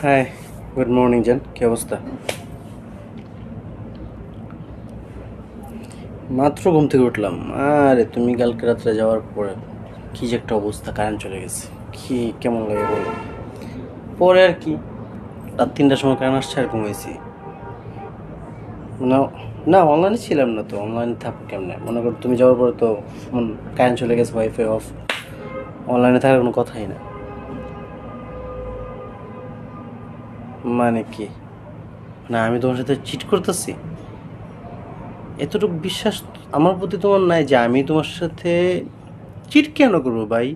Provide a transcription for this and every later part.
High, good morning জান, কি অবস্থা? মাত্র ঘুম থেকে উঠলাম। আরে তুমি কালকে রাত্রে যাওয়ার পরে কি যে একটা অবস্থা, কারেন্ট চলে গেছে। কি কেমন লাগে বলো? পরে আর কি, রাত 3টার সময় কারেন্ট আসছে আর ঘুমাইছি। না, না অনলাইনে ছিলাম না তো, অনলাইনে থাকবো কেমনে? মনে করো তুমি যাওয়ার পরে তো ফোন কারেন্ট চলে গেছে, ওয়াইফাই অফ, অনলাইনে থাকার কোনো কথাই না। মানে কি? না আমি তোমার সাথে চিট করতেছি? এতটুকু বিশ্বাস আমার প্রতি তোমার নাই যে আমি তোমার সাথে চিট কেন করবো ভাই?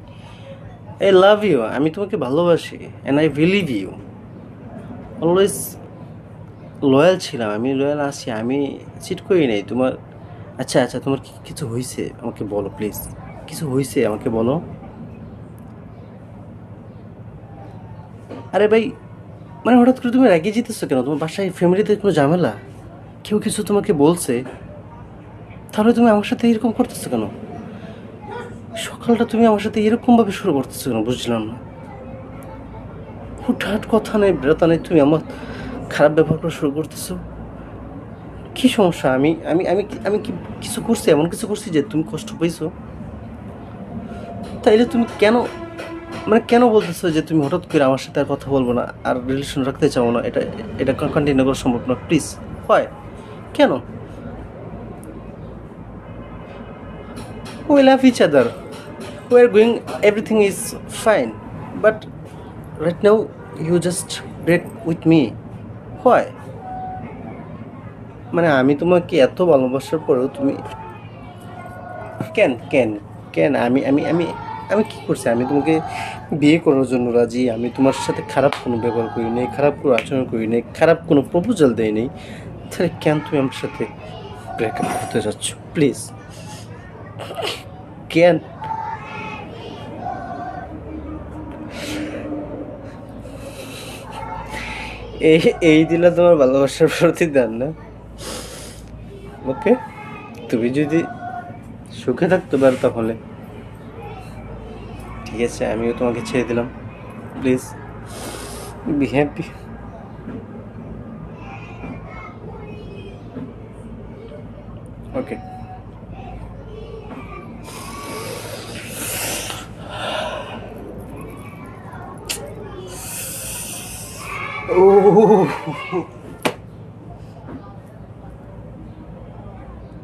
আই লাভ ইউ, আমি তোমাকে ভালোবাসি and I believe you. Always loyal ছিলাম, আমি লয়াল আছি, আমি চিট করি নাই তোমার। আচ্ছা আচ্ছা, তোমার কি কিছু হয়েছে আমাকে বলো প্লিজ। কিছু হয়েছে আমাকে বলো। আরে ভাই, মানে হঠাৎ করে তুমি রেগে যেতেছো কেন? তোমার বাসায় ফ্যামিলিতে কোনো ঝামেলা? কেউ কিছু তোমাকে বলছে? তাহলে তুমি আমার সাথে এরকম করতেছো কেন? সকালটা তুমি আমার সাথে এরকমভাবে শুরু করতেছো কেন বুঝলাম না। হুটহাট কথা নেই, বেরোতা নেই, তুমি আমার খারাপ ব্যবহার করা শুরু করতেছো। কি সমস্যা? আমি আমি আমি কি আমি কি কিছু করছি, এমন কিছু করছি যে তুমি কষ্ট পাইছো? তাইলে তুমি কেন, মানে কেন বলতেছো যে তুমি হঠাৎ করে আমার সাথে আর কথা বলবো না, আর রিলেশন রাখতে চাও না? এটা এটা কন্টিনিউ করা সম্ভব না, প্লিজ। হয় কেন? We love each other, we are going, everything is fine, but right now you just break with me. হয় মানে আমি তোমাকে এত ভালোবাসার পরেও তুমি কেন কেন কেন? আমি কি করছি? আমি তোমাকে বিয়ে করার জন্য রাজি, আমি তোমার সাথে খারাপ কোনো ব্যবহার করি নাই, খারাপ কোনো আচরণ করি নাই, খারাপ কোনো প্রপোজাল দেই নাই। তাহলে কেন তুমি আমার সাথে ব্রেকআপ করতে যাচ্ছ? প্লিজ, কেন? এই এই দিলে তোমার ভালোবাসার প্রতিদান না? ওকে, তুমি যদি সুখে থাকতে পারো তাহলে ঠিক আছে, আমিও তোমাকে ছেড়ে দিলাম। Please be happy. Okay. O